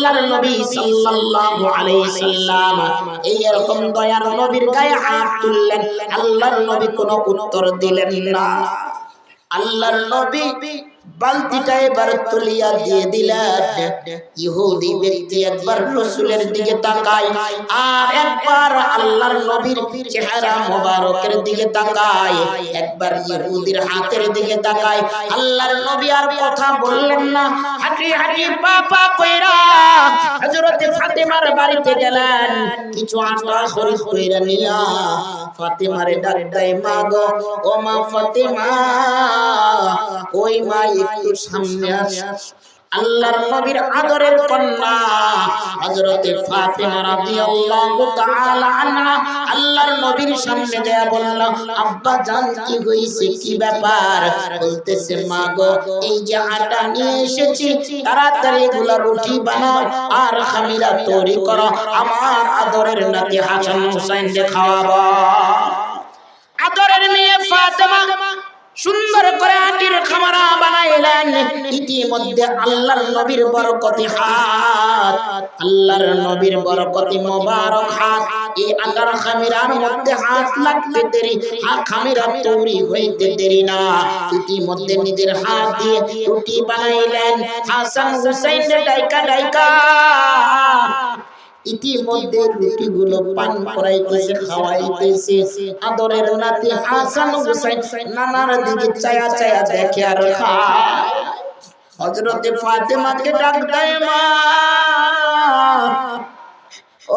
আল্লাহর নবী সাল্লাল্লাহু আলাইহি সাল্লাম এই এরকম দয়ার নবীর গায়ে হাত তুললেন, আল্লাহর নবী কোনো উত্তর দিলেন না। আল্লাহর নবী বালতিটা এবার তুলিয়া দিয়ে দিলেন। ইহুদি ব্যক্তি একবার রাসূলের দিকে তাকায় আর একবার আল্লাহর নবীর চেহারা মোবারকের দিকে তাকায়, একবার ইহুদির হাতের দিকে তাকায়। আল্লাহর নবী আর কথা বললেন না, হাঁটি হাঁটি পা পা কইরা হযরত ফাতেমার বাড়িতে গেলেন। কিছু আটা খরিদ কইরা নিয়া ফাতেমারে ডাক দেয়, মা গো, ও মা ফাতেমা, ওই মা একটু সামনে আসো। আল্লাহর নবীর আদরের কন্যা হযরত ফাতেমা রাদিয়াল্লাহু তাআলা আনহা আল্লাহর নবীর সামনে যায় বলল, আব্বা জান কি হইছে, কি ব্যাপার? বলতেছে, মা গো, এই যে আটা নিয়ে এসেছি, তাড়াতাড়ি এগুলা রুটি বানাও আর খামিরা তৈরি করো, আমার আদরের নাতি হাসান হুসাইনকে খাওয়াবো। আদরের মেয়ে ফাতেমা সুন্দর করে আটির খামারা বানাইলেন। ইতিমধ্যে আল্লাহর নবীর বরকতি হাত, আল্লাহর নবীর বরকতি মোবারক হাত এই আটার খামিরার মধ্যে হাত লাগতে দেরি, খামিরা তৈরি হইতে দেরি না। ইতিমধ্যে নিজের হাত দিয়ে রুটি বানাইলেন। হাসান হুসাইনের ডাইকা ডাইকা ইতিমধ্যে রুটিগুলো পান করাইতেছে, খাওয়াইতেছে। আদরের নাতি হাসান হুসাইন নানার দিকে চায়া চায়া দেখে আর খায়। হযরত ফাতেমাকে ডাক দেয়, মা,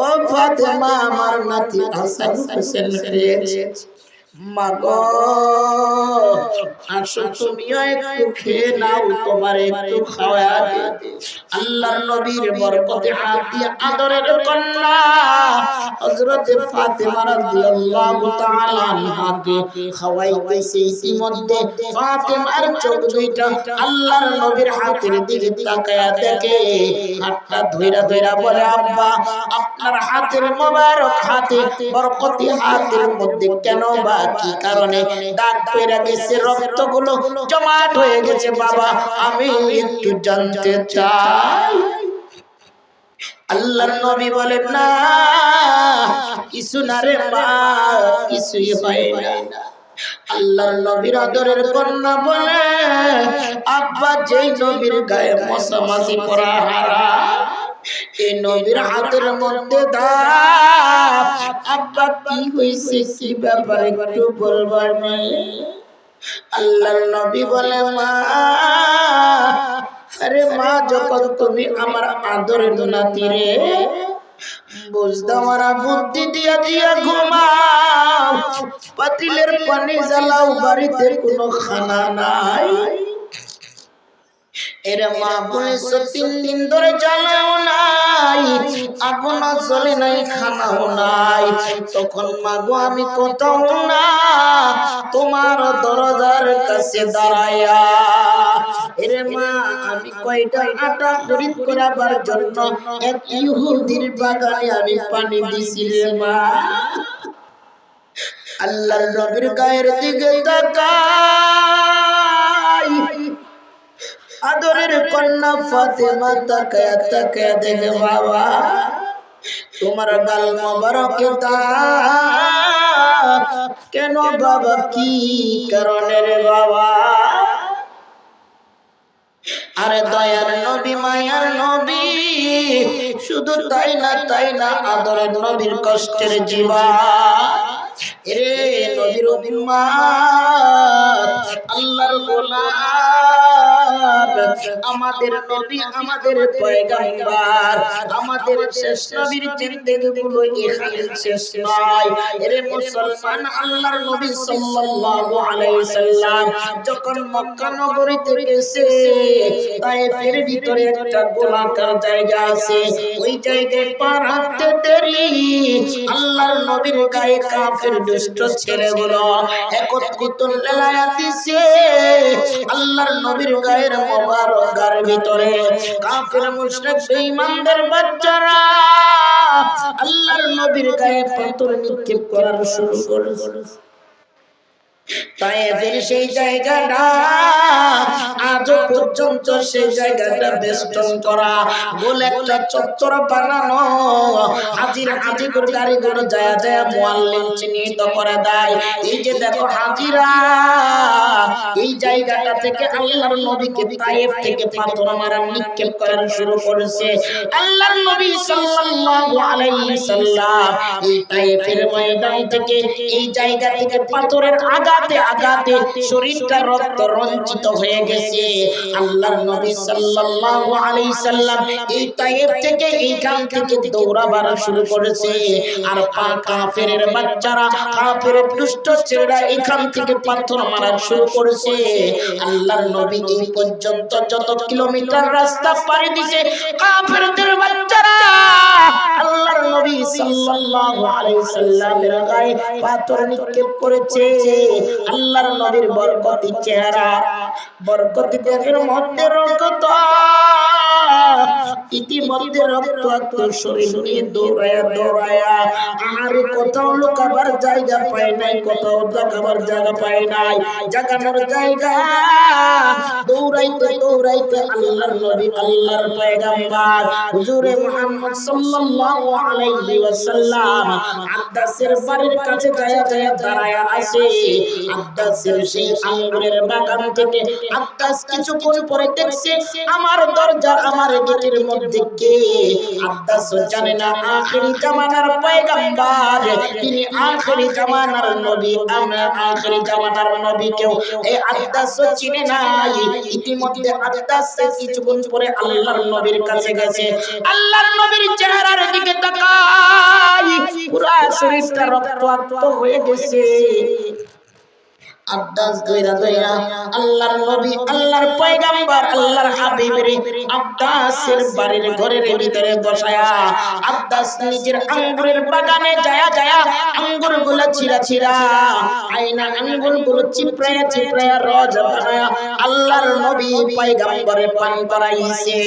ও ফাতেমা, আমার নাতি হাসান হুসাইন খেয়েছে। মা গো, আসো তুমি একটু খেয়ে নাও, তোমার একটু খাওয়া দিই। আল্লাহর নবীর বরকতে হাত দিয়ে আদরের কন্যা হযরত ফাতেমা রাদিয়াল্লাহু তাআলা আনহাকে খাওয়াইতেছে। ইতিমধ্যে ফাতেমার চোখ দুইটা আল্লাহর নবীর হাতের দিকে তাকায়া দেখে, হাতটা ধইরা ধইরা বলে, আব্বা, আপনার হাতের মোবারক হাতে, বরকতি হাতের মধ্যে কেন বা কি কারণে দাগ পড়ে গেছে, রক্তগুলো জমাট হয়ে গেছে বাবা, আমি একটু জানতে চাই। আল্লাহর নবী বলেন, না, কিছু না রে মা, কিছুই হয় না। আল্লাহর নবীর আদরের কন্যা বলে, আব্বা, যেই নবীর গায়ে মশা মাছি পড়া হারাম, এই নবীর হাতের মধ্যে দাগ, আব্বা কি হইছে, কি ব্যাপারে একটু বলবার নেই? আল্লাহর নবী বলে, মা, আরে মা, যখন তুমি আমার আদরের নাতি রে, বুঝদামারা বুদ্ধি দিয়া দিয়া ঘুমাও, পাতিলের পানি জ্বালাও, বাড়িতে কোনো খানা নাই। এরে মা বলেছে, 3 দিন ধরে জ্বালাও নাই, আগুনও জ্বলে নাই, খানাও নাই। তখন মা গো, আমি কোথাও না, তোমার দরজার কাছে দাঁড়াইয়া, এরে মা, আমি কয়টা আটা খরিদ করাবার জন্য এক ইহুদির বাগানে আমি পানি দিছি রে মা। আল্লাহর নবীর গায়ের দিকে তাকাই, আদরের কন্যা ফাতেমা তাকায়া তাকায়া দেখে, বাবা, তোমার গাল মোবারকে দাগ কেন বাবা, কি কারণে রে বাবা? আরে দয়ার নবী, মায়ার নবী, শুধু তাই না, আদরের নবীর কষ্টের জীবন, এরে নবীর উম্মত, আল্লাহর গোলাম, আমাদের নবী, আমাদের পয়গম্বর, আমাদের শেষ নবীর জিন্দেগিগুলো এখানে শেষ নয়। এরে মুসলমান, আল্লাহর নবী সাল্লাল্লাহু আলাইহি সাল্লাম যখন মক্কা নগরীতে গেছে, তায়েফের ভিতরে একটা গোলাকার জায়গা আছে, ওই জায়গায় পা রাখতে দেরি আল্লাহর নবীর গায়ে কাফের দুষ্ট ছেলেগুলো একত্রিত লেলায়া দিছে। আল্লাহর নবীর গায়ের মোবারক গার ভিতরে কাফের মুশরিক বেঈমানদের বাচ্চারা আল্লাহর নবীর গায়ে পাথর নিক্ষেপ করার শুরু করেছে। তায়েফের সেই জায়গাটা আজও পর্যন্ত সেই জায়গাটা বেষ্টন করা, গোল একটা চত্বর বানানো, হাজির হাজির গাড়িগুলো যায় যায় মুআল্লিম চিহ্নিত করে দেয়। এই যে দেখো হাজিরা, এই জায়গাটা থেকে আল্লাহর নবীকে তায়েফ থেকে পাথর মারা নিক্ষেপ করা শুরু করেছে। আল্লাহর নবী সাল্লাল্লাহু আলাইহি সাল্লাম এই তায়েফের ময়দান থেকে, এই জায়গা থেকে পাথরের আঘাতে আঘাতে শরীরটা রক্ত রঞ্জিত হয়ে গেছে। আল্লাহর নবী সাল্লাল্লাহু আলাইহি সাল্লাম এই তায়েফ থেকে, এইখান থেকে দৌড়াবার শুরু করেছে। আর কাফেরের বাচ্চারা, কাফেরের দুষ্ট ছেলেরা এখান থেকে পাথর মারা শুরু করেছে। আল্লাহর নবী এই পর্যন্ত যত কিলোমিটার রাস্তা পাড়ি দিয়েছে, কাফেরদের বাচ্চারা আল্লাহর নবী সাল্লাল্লাহু আলাইহি সাল্লামের গায়ে পাথর নিক্ষেপ করেছে। আল্লাহর নবীর বরকতি চেহারা, বরকতি দেহের মধ্যে রক্ত, ইতিমধ্যে রক্তাক্ত শরীর নিয়ে দৌড়ায়া দৌড়ায়া, আর কোথাও লুকাবার জায়গা পায় নাই, কোথাও জাগাবার জায়গা পায় নাই, জাগানোর জায়গা, দৌড়াইতে দৌড়াইতে আল্লাহর নবী, আল্লাহর পয়গম্বর হুজুরে মুহাম্মদ সাল্লাল্লাহু আলাইহি ওয়াসাল্লাম আব্বাসের বাড়ির কাছে যায় যায় দাঁড়ায়া আছে। আব্বাসের সেই আঙ্গুরের বাগান থেকে আব্বাস কিছুক্ষণ পরে দেখছে আমার দরজা, আমার গেটের মধ্যে কে। আব্বাস জানে না আখিরি জামানার পয়গম্বর, তিনি আখিরি জামানার নবী, আমরা আখিরি জামানার নবী কেউ এই আব্বাস চিনে নাই। ইতিমধ্যে আব্বাস কিছুক্ষণ পরে আল্লাহর নবীর কাছে গেছে। আল্লাহর নবীর চেহারার দিকে তাকাই, পুরা শরীরটা রক্তাক্ত হয়ে গেছে। আব্বাস দইরা দইরা আল্লাহর নবী, আল্লাহর পয়গম্বর, আল্লাহর হাবিবের আব্বাসের বাড়ির ঘরের ভিতরে বসায়া আব্বাস নিজের আঙ্গুরের বাগানে যায়া যায়া আঙ্গুরগুলো ছিঁড়া ছিঁড়া, আয়না আঙ্গুরগুলো চিপড়ায়া চিপড়ায়া রস বানায়া আল্লাহর নবী পয়গম্বরে পান করাইছে।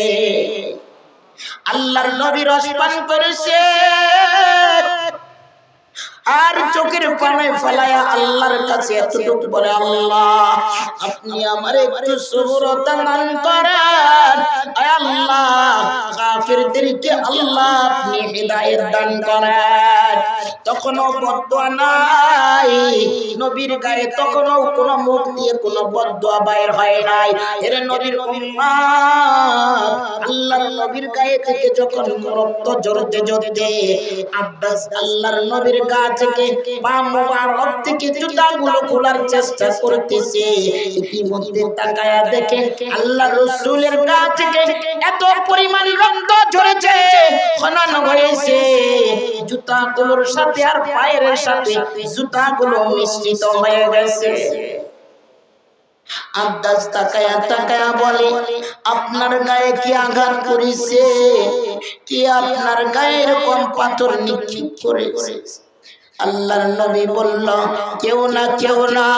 আল্লাহর নবী রস পান করেছে, আর চোখের পানি ফেলায়া আল্লাহর কাছে এতটুকু বলে, আল্লাহ আপনি আমারে একটু সবুরতা দান করেন, আয় আল্লাহ কাফিরদেরকে আল্লাহ আপনি হিদায়াত দান করেন। তখনও বদদুয়া নাই নবীর গায়ে, তখনও কোনো মুখ দিয়ে কোনো বদদুয়া বাইর হয় নাই। এর নবীর উম্মত, আল্লাহর নবীর গায়ে থেকে যখন রক্ত ঝরতে ঝরতে আব্বাস আল্লাহর নবীর গা থেকে পা মোবারক থেকে জুতাগুলো খোলার চেষ্টা করতেছে, ইতিমধ্যে তাকায়া দেখে আল্লাহর রাসূলের গা থেকে এত পরিমাণ রক্ত ঝরেছে, খনন হয়েছে, জুতাগুলোর সাথে আর পায়ের সাথে জুতাগুলো মিশ্রিত হয়ে গেছে। আব্বাস তাকায়া তাকায়া বলে, আপনার গায়ে কি আঘাত করেছে? কি আপনার গায়ে এরকম পাথর নিক্ষেপ করেছে? আল্লাহর নবী বলল, কেউ না কেউ না,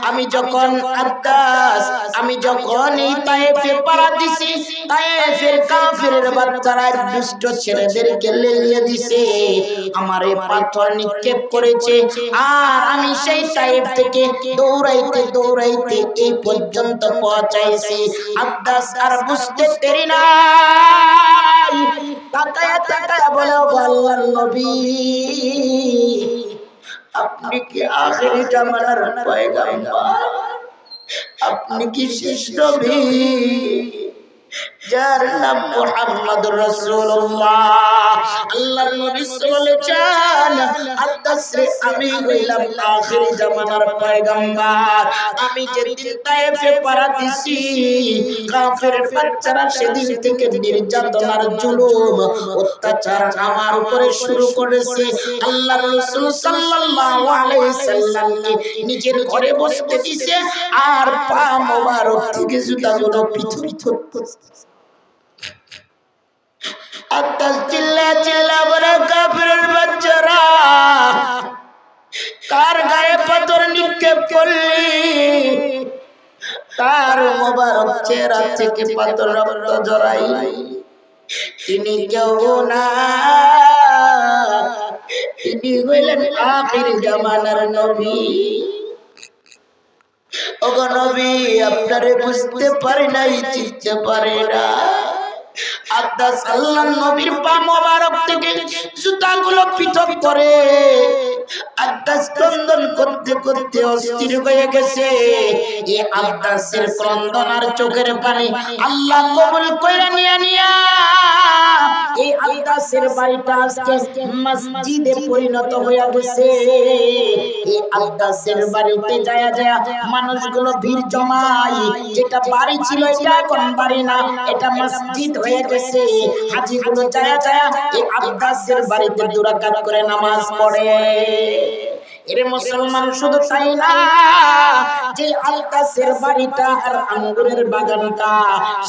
আমি যখন আব্বাস, আমি যখন এই তায়েফে পাড়া দিছি, তায়েফের কাফিরের বাচ্চারা দুষ্ট ছেলেদেরকে লেলিয়ে দিছে, আমারে পাথর নিক্ষেপ করেছে, আর আমি সেই তায়েফ থেকে দৌড়াইতে দৌড়াইতে এই পর্যন্ত পৌঁছাইছি। আব্বাস আর বুঝতে দেরি নাই, তাকায়া তাকায়া বলে, আল্লাহর নবী আপনি কি আখিরি জামানার পয়গম্বর? আপনি কি শেষ নবী যার নাম মুহাম্মদুর রাসূলুল্লাহ? আল্লাহর নবী বলেছেন, আব্বাসে আমি হইলাম আখিরি জামানার পয়গম্বর। আমি যেদিন তায়েফে পাড়া দিছি, কাফের বাচ্চারা সেদিন থেকে নির্যাতন আর জুলুম অত্যাচার আমার উপরে শুরু করেছে। আল্লাহর রাসূল সাল্লাল্লাহু আলাইহি সাল্লামকে নিজের ঘরে বসতে দিয়েছে, আর পা মোবারক থেকে জুতাগুলো পৃথক করতেছে। আব্বাস চিল্লা চিল্লা বলে, কাফেরের বাচ্চারা কার গায়ে পাথর নিক্ষেপ করলি? কার মোবারক চেহারা থেকে পাথর রক্ত ঝরাই? তিনি কেউ না, তিনি হইলেন আখির জামানার নবী। ওগো নবী আপনারে বুঝতে পারি নাই, চিনতে পারি না। আব্বাস আল্লাহর নবীর পা মোবারক থেকে জুতাগুলো পৃথক করে আব্বাস ক্রন্দন করতে করতে অস্থির হয়ে গেছে। এই আব্বাসের ক্রন্দন আর চোখের পানি আল্লাহ কবুল কইরা নিয়া এই আব্বাসের বাড়িটা আজকে মসজিদে পরিণত হয়ে গেছে। এই আব্বাসের বাড়িতে যায় মানুষগুলো ভিড় জমায়, যেটা বাড়ি ছিল এটা এখন বাড়ি না, এটা মসজিদ হয়ে গেছে। হাজিগুলো যায় এই আব্বাসের বাড়িতে দুরাকাত করে নামাজ পড়ে। এর মুসলমান শুধু তাই না, যে আব্বাসের বাড়িটা আর আঙ্গুরের বাগানটা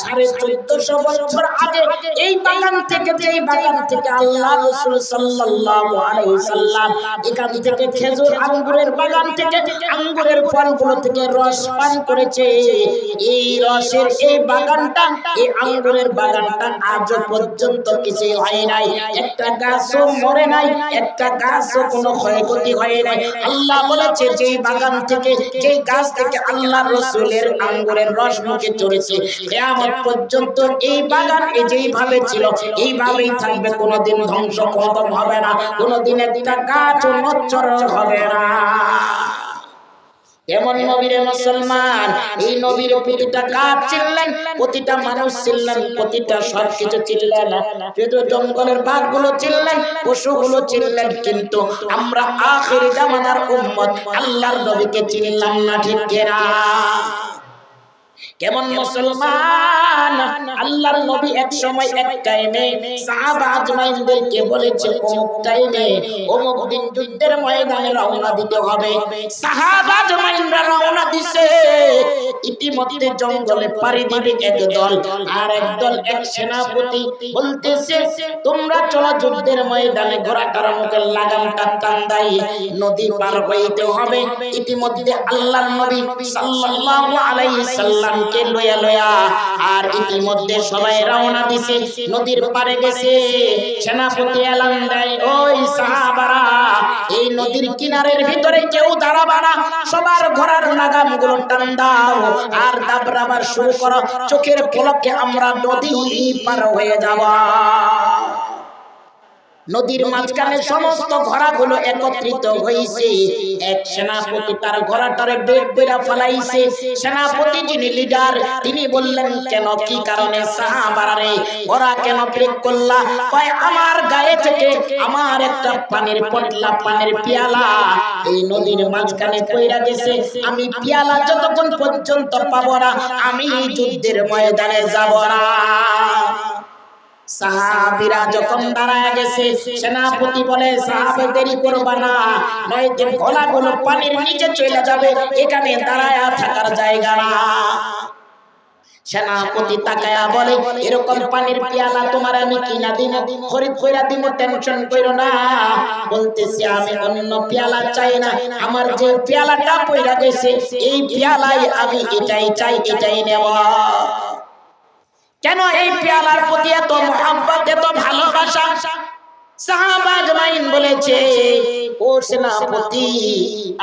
1450 বছর আগে এই বাগান থেকে আল্লাহ রাসূল সাল্লাল্লাহু আলাইহি সাল্লাম এখান থেকে খেজুর আঙ্গুরের বাগান থেকে আঙ্গুরের ফলগুলো থেকে রস পান করেছে। এই রসের এই বাগানটা, এই আঙ্গুরের বাগানটা আজ পর্যন্ত কিছু হয় নাই, একটা গাছও মরে নাই, একটা গাছও কোনো ক্ষয়ক্ষতি হয় নাই। আল্লাহ বলেছে যে বাগান থেকে, যে গাছ থেকে আল্লাহর রাসূলের আঙ্গুরের রস মুখে চড়েছে, কিয়ামত পর্যন্ত এই বাগান যেইভাবে ছিল এইভাবেই থাকবে, কোনোদিন ধ্বংস খতম হবে না, কোনোদিন একটা গাছও নড়চড় হবে না। এমন নবীর মুসলমান, এই নবীর প্রতিটা গাছ চিনলেন, প্রতিটা মানুষ চিনলেন, প্রতিটা সবকিছু চিনলেন, জঙ্গলের বাঘগুলো চিনলেন, পশুগুলো চিনলেন, কিন্তু আমরা আখিরি জামানার উম্মত আল্লাহর নবীকে চিনলাম না, ঠিক কিনা? কেমন মুসলমান, আল্লাহর নবী এক সময় এক টাইমে সাহাবা আজমাইনদেরকে বলেছে অমুক টাইমে অমুক দিন যুদ্ধের ময়দানে রওনা দিতে হবে। সাহাবা আজমাইনরা রওনা দিছে। ইতিমধ্যে জঙ্গলে পাড়ি দিবে একদল, আর একদল এক সেনাপতি বলতেছে তোমরা চলো যুদ্ধের ময়দানে, ঘোড়াটার মুখে লাগামটা টান দেই, নদী পার হইতে হবে। ইতিমধ্যে আল্লাহর নবী সাল্লাল্লাহু আলাইহি সাল্লাম কে লয়া আর ইতিমধ্যে সবাই রওনা দিছে, নদীর পারে গেছে। সেনাপতি এলান দেয়, ওই সাহাবারা এই নদীর কিনারের ভিতরে কেউ দাঁড়াবে না, সবার ঘোড়ার লাগামগুলো টান দাও আর দাবড়াবার শুরু করো, চোখের পলকে আমরা নদী পার হয়ে যাব। নদীর মাঝখানে সমস্ত ঘোড়াগুলো একত্রিত হয়েছে। এক সেনাপতি তার ঘোড়াটারে ব্রেক কইরা ফলাইছে। সেনাপতি যিনি লিডার, তিনি বললেন কেন, কি কারণে সাহাবারা রে ঘোড়া কেন ব্রেক করলা? কয় আমার গায়ে থেকে আমার একটা পানির পটলা, পানির পিয়ালা এই নদীর মাঝখানে পইরা গেছে, আমি পিয়ালা যতক্ষণ পর্যন্ত পাবো না আমি যুদ্ধের ময়দানে যাব না। সাহাবীরা যখন দাঁড়ায় গেছে, সেনাপতি বলে সাহাবে দেরি করবা না, নয়তো গলাগুলো পানির নিচে চলে যাবে, এখানে দাঁড়ায় থাকার জায়গা না। সেনাপতি তাকায়া বলে এরকম পানির পিয়ালা তোমার আমি কিনা দিন, খরিদ কইরা দিব, টেনশন কইরো না। বলতেছি আমি অন্য পিয়ালা চাই না, আমার যে পিয়ালাটা পইরা গেছে এই পিয়ালাই আমি এটাই চাই, এটাই নেব। কেন এই পেয়ালার প্রতি এত মহব্বত, এত ভালোবাসা? সাহাবা আজমাইন বলেছে ও সেনাপতি,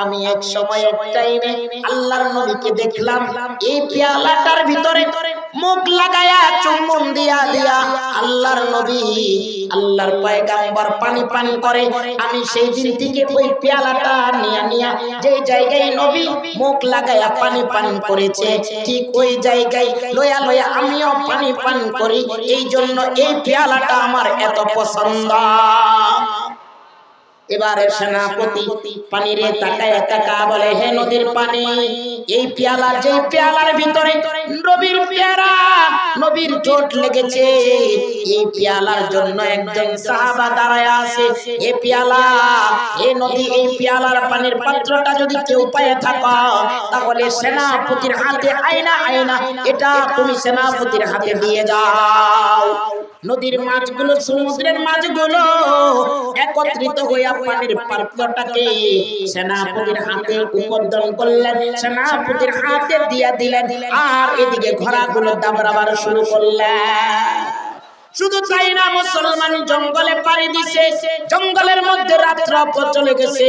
আমি এক সময় এক টাইমে আল্লাহর নবীকে দেখলাম এই পেয়ালাটার ভিতরে মুখ লাগায়া চুম্বন দিয়া আল্লাহর নবী, আল্লাহর পয়গম্বর পানি পান করে। আমি সেই দিন থেকে ওই পেয়ালাটা নিয়া যে জায়গায় নবী মুখ লাগায়া পানি পান করেছে, ঠিক ওই জায়গায় লয়া আমিও পানি পান করি। এই জন্য এই পেয়ালাটা আমার এত পছন্দ। এবারে সেনাপতি পানিরে তাকায় বলে হে নদীর পানি, এই পেয়ালা, যে পেয়ালার ভিতরে নবীর পেয়ারা, নবীর চোট লেগেছে, এই পেয়ালার জন্য একজন সাহাবা দাঁড়ায় আছে। এই পেয়ালা, এই নদী, এই পেয়ালার পানির পাত্রটা যদি কেউ পায়ে থাকো তাহলে সেনাপতির হাতে আয়না এটা তুমি সেনাপতির হাতে দিয়ে যাও। নদীর মাছগুলো, সমুদ্রের মাছগুলো একত্রিত হইয়া পানির পাত্রটাকে সেনাপতির হাতে উপর্দন করলেন, সেনাপতির হাতে দিয়া দিলেন, আর এদিকে ঘোড়াগুলো দাবড়াবার শুরু করলেন। শুধু তাই না, মুসলমান জঙ্গলে পাড়ি দিছে, জঙ্গলের মধ্যে রাত্র চলে গেছে।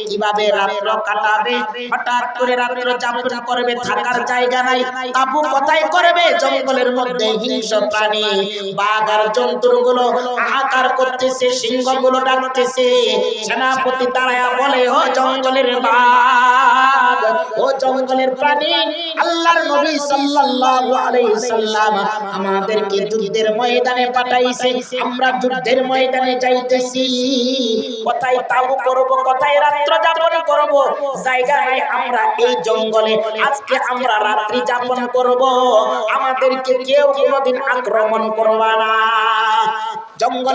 কিভাবে রাত্র কাটাবে? হঠাৎ করে রাত্র যাপন করবে, থাকার জায়গা নাই, তাবু কোথায় করবে? জঙ্গলের মধ্যে হিংস্র প্রাণী, বাঘ আর জন্তুগুলো হাহাকার করতেছে, সিংহগুলো ডাকতেছে। সেনাপতি দাঁড়ায়া বলে, ও জঙ্গলের বাঘ, ও জঙ্গলের প্রাণী, আল্লাহর নবী সাল্লাল্লাহু আলাইহি সাল্লাম আমাদেরকে যুদ্ধের ময়দানে পাঠাইছে, আমরা যুদ্ধের ময়দানে যাইতেছি। কোথায় তাবু করব, কোথায় রাত্রি যাপন করব? জায়গা নাই, আমরা এই জঙ্গলে আজকে আমরা রাত্রি যাপন করব। আমাদেরকে কেউ কোনোদিন আক্রমণ করবে না। জঙ্গলে